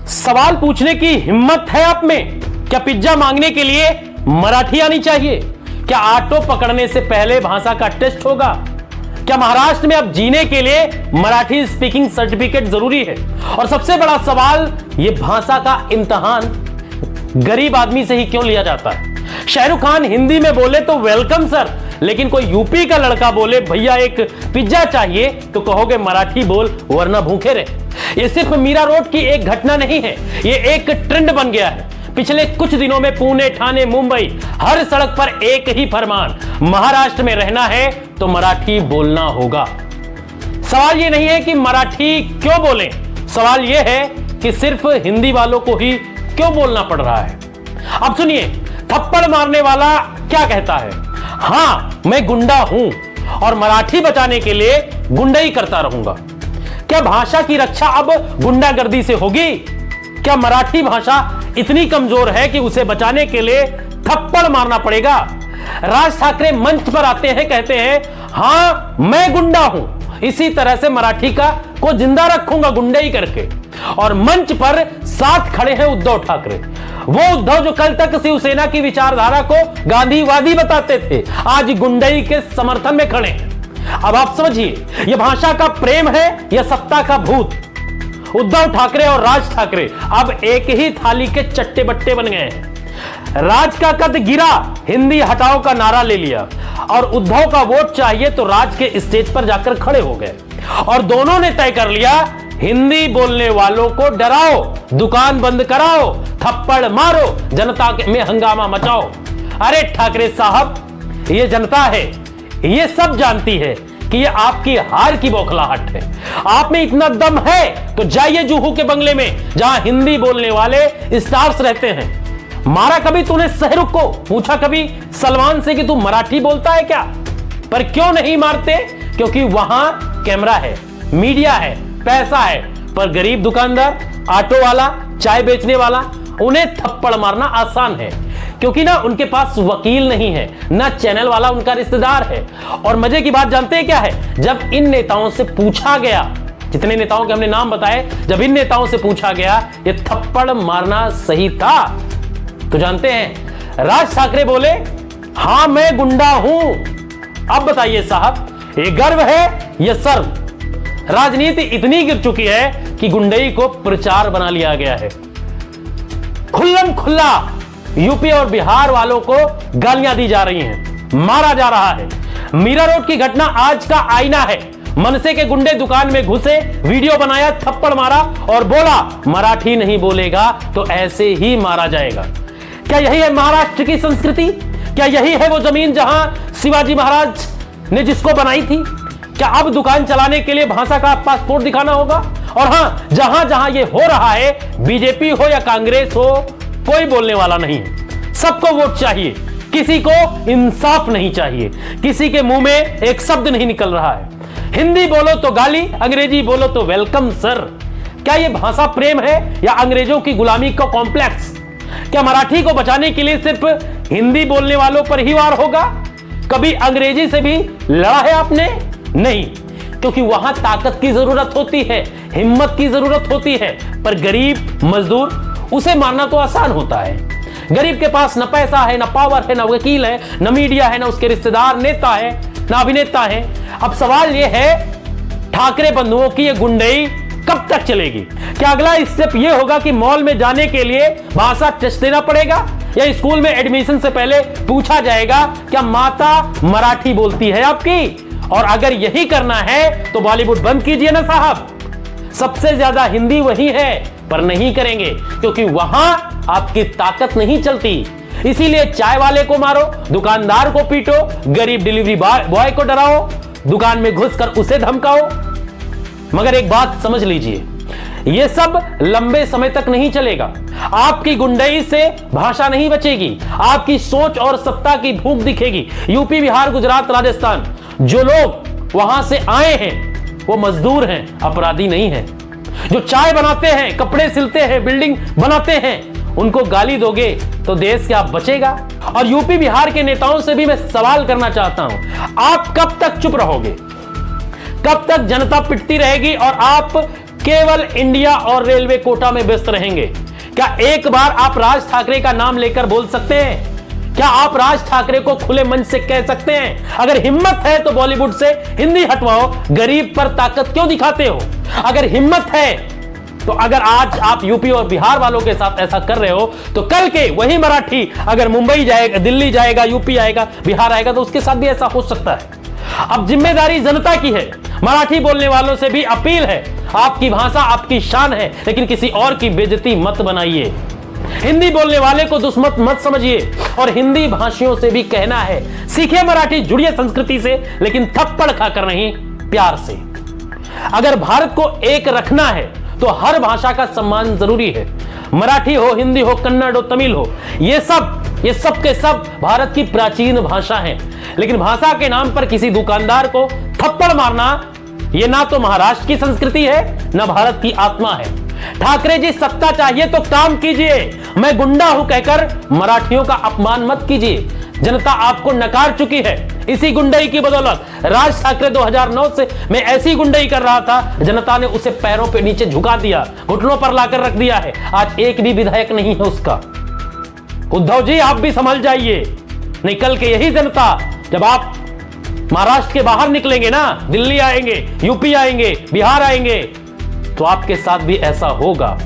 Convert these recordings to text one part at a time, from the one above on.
सवाल पूछने की हिम्मत है आप में? क्या पिज्जा मांगने के लिए मराठी आनी चाहिए? क्या ऑटो पकड़ने से पहले भाषा का टेस्ट होगा? क्या महाराष्ट्र में अब जीने के लिए मराठी स्पीकिंग सर्टिफिकेट जरूरी है? और सबसे बड़ा सवाल, यह भाषा का इम्तिहान गरीब आदमी से ही क्यों लिया जाता है? शाहरुख खान हिंदी में बोले तो वेलकम सर, लेकिन कोई यूपी का लड़का बोले भैया एक पिज्जा चाहिए तो कहोगे मराठी बोल वरना भूखे रहे। ये सिर्फ मीरा रोड की एक घटना नहीं है, ये एक ट्रेंड बन गया है। पिछले कुछ दिनों में पुणे, ठाणे, मुंबई हर सड़क पर एक ही फरमान, महाराष्ट्र में रहना है तो मराठी बोलना होगा। सवाल ये नहीं है कि मराठी क्यों बोलें, सवाल ये है कि सिर्फ हिंदी वालों को ही क्यों बोलना पड़ रहा है। अब सुनिए, थप्पड़ मारने वाला क्या कहता है? हां, मैं गुंडा हूं और मराठी बचाने के लिए गुंडाई करता रहूंगा। क्या भाषा की रक्षा अब गुंडागर्दी से होगी? क्या मराठी भाषा इतनी कमजोर है कि उसे बचाने के लिए थप्पड़ मारना पड़ेगा? राज ठाकरे मंच पर आते हैं, कहते हैं हां मैं गुंडा हूं, इसी तरह से मराठी को जिंदा रखूंगा गुंडाई करके। और मंच पर साथ खड़े हैं उद्धव ठाकरे, वो उद्धव जो कल तक शिवसेना की विचारधारा को गांधीवादी बताते थे, आज गुंडाई के समर्थन में खड़े हैं। अब आप समझिए, यह भाषा का प्रेम है या सत्ता का भूत? उद्धव ठाकरे और राज ठाकरे अब एक ही थाली के चट्टे बट्टे बन गए हैं। राज का कद गिरा, हिंदी हटाओ का नारा ले लिया, और उद्धव का वोट चाहिए तो राज के स्टेज पर जाकर खड़े हो गए और दोनों ने तय कर लिया हिंदी बोलने वालों को डराओ, दुकान बंद कराओ, थप्पड़ मारो, जनता में हंगामा मचाओ। अरे ठाकरे साहब, ये जनता है, ये सब जानती है कि ये आपकी हार की बौखलाहट है। आप में इतना दम है तो जाइए जुहू के बंगले में जहां हिंदी बोलने वाले स्टार्स रहते हैं। मारा कभी तूने शाहरुख को? पूछा कभी सलमान से कि तू मराठी बोलता है क्या? पर क्यों नहीं मारते? क्योंकि वहां कैमरा है, मीडिया है, पैसा है। पर गरीब दुकानदार, ऑटो वाला, चाय बेचने वाला, उन्हें थप्पड़ मारना आसान है, क्योंकि ना उनके पास वकील नहीं है, ना चैनल वाला उनका रिश्तेदार है। और मजे की बात जानते हैं क्या है? जब इन नेताओं से पूछा गया, जितने नेताओं के हमने नाम बताए, जब इन नेताओं से पूछा गया ये थप्पड़ मारना सही था, तो जानते हैं राज ठाकरे बोले हां मैं गुंडा हूं। अब बताइए साहब, ये गर्व है ये सर्व? राजनीति इतनी गिर चुकी है कि गुंडई को प्रचार बना लिया गया है। खुल्लम खुल्ला यूपी और बिहार वालों को गालियां दी जा रही हैं, मारा जा रहा है। मीरा रोड की घटना आज का आईना है। मनसे के गुंडे दुकान में घुसे, वीडियो बनाया, थप्पड़ मारा और बोला मराठी नहीं बोलेगा तो ऐसे ही मारा जाएगा। क्या यही है महाराष्ट्र की संस्कृति? क्या यही है वो जमीन जहां शिवाजी महाराज ने जिसको बनाई थी? क्या अब दुकान चलाने के लिए भाषा का पासपोर्ट दिखाना होगा? और हां, जहां जहां ये हो रहा है, बीजेपी हो या कांग्रेस हो, कोई बोलने वाला नहीं है। सबको वोट चाहिए, किसी को इंसाफ नहीं चाहिए, किसी के मुंह में एक शब्द नहीं निकल रहा है। हिंदी बोलो तो गाली, अंग्रेजी बोलो तो वेलकम सर। क्या यह भाषा प्रेम है या अंग्रेजों की गुलामी का कॉम्प्लेक्स? क्या मराठी को बचाने के लिए सिर्फ हिंदी बोलने वालों पर ही वार होगा? कभी अंग्रेजी से भी लड़ा है आपने? नहीं, क्योंकि वहां ताकत की जरूरत होती है, हिम्मत की जरूरत होती है। पर गरीब मजदूर, उसे मारना तो आसान होता है। गरीब के पास न पैसा है, न पावर है, न वकील है, न मीडिया है, न उसके रिश्तेदार नेता है, न अभिनेता है। अब सवाल यह है, ठाकरे बंधुओं की यह गुंडई कब तक चलेगी? क्या अगला स्टेप यह होगा कि मॉल में जाने के लिए भाषा टेस्ट देना पड़ेगा, या स्कूल में एडमिशन से पहले पूछा जाएगा क्या माता मराठी बोलती है आपकी? और अगर यही करना है तो बॉलीवुड बंद कीजिए ना साहब। सबसे ज्यादा हिंदी वही है, पर नहीं करेंगे क्योंकि वहां आपकी ताकत नहीं चलती। इसीलिए चाय वाले को मारो, दुकानदार को पीटो, गरीब डिलीवरी बॉय को डराओ, दुकान में घुसकर उसे धमकाओ। मगर एक बात समझ लीजिए, यह सब लंबे समय तक नहीं चलेगा। आपकी गुंडई से भाषा नहीं बचेगी, आपकी सोच और सत्ता की भूख दिखेगी। यूपी, बिहार, गुजरात, राजस्थान, जो लोग वहां से आए हैं वो मजदूर हैं, अपराधी नहीं हैं। जो चाय बनाते हैं, कपड़े सिलते हैं, बिल्डिंग बनाते हैं, उनको गाली दोगे तो देश क्या बचेगा? और यूपी बिहार के नेताओं से भी मैं सवाल करना चाहता हूं, आप कब तक चुप रहोगे? कब तक जनता पिटती रहेगी और आप केवल इंडिया और रेलवे कोटा में व्यस्त रहेंगे। क्या एक बार आप राज ठाकरे का नाम लेकर बोल सकते हैं? क्या आप राज ठाकरे को खुले मन से कह सकते हैं, अगर हिम्मत है तो बॉलीवुड से हिंदी हटवाओ, गरीब पर ताकत क्यों दिखाते हो? अगर हिम्मत है तो अगर आज आप यूपी और बिहार वालों के साथ ऐसा कर रहे हो, तो कल के वही मराठी अगर मुंबई जाएगा, दिल्ली जाएगा, यूपी आएगा, बिहार आएगा, तो उसके साथ भी ऐसा हो सकता है। अब जिम्मेदारी जनता की है। मराठी बोलने वालों से भी अपील है, आपकी भाषा आपकी शान है, लेकिन किसी और की बेइज्जती मत बनाइए। हिंदी बोलने वाले को दुश्मन मत समझिए और हिंदी भाषियों से भी कहना है, सीखिए मराठी, जुड़िए संस्कृति से, लेकिन थप्पड़ खाकर नहीं, प्यार से। अगर भारत को एक रखना है तो हर भाषा का सम्मान जरूरी है। मराठी हो, हिंदी हो, कन्नड़ हो, तमिल हो, ये सब के सब भारत की प्राचीन भाषा हैं। लेकिन भाषा के नाम पर किसी दुकानदार को थप्पड़ मारना, यह ना तो महाराष्ट्र की संस्कृति है, ना भारत की आत्मा है। ठाकरे जी, सत्ता चाहिए तो काम कीजिए, मैं गुंडा हूं कहकर मराठियों का अपमान मत कीजिए। जनता आपको नकार चुकी है। इसी गुंडई की बदौलत राज ठाकरे 2009 से मैं ऐसी गुंडई कर रहा था, जनता ने उसे पैरों पे नीचे झुका दिया, घुटनों पर लाकर रख दिया है। आज एक भी विधायक नहीं है उसका। उद्धव जी, आप भी संभल जाइए, नहीं कल के यही जनता जब आप महाराष्ट्र के बाहर निकलेंगे ना, दिल्ली आएंगे, यूपी आएंगे, बिहार आएंगे, तो आपके साथ भी ऐसा होगा।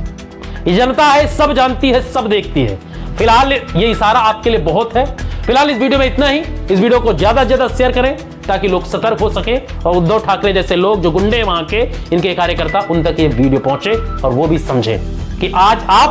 ये जनता है, सब जानती है, सब देखती है। फिलहाल ये इशारा आपके लिए बहुत है। फिलहाल इस वीडियो में इतना ही। इस वीडियो को ज्यादा से ज्यादा शेयर करें ताकि लोग सतर्क हो सके और उद्धव ठाकरे जैसे लोग जो गुंडे वहां के, इनके कार्यकर्ता, उन तक ये वीडियो पहुंचे और वो भी समझे कि आज आप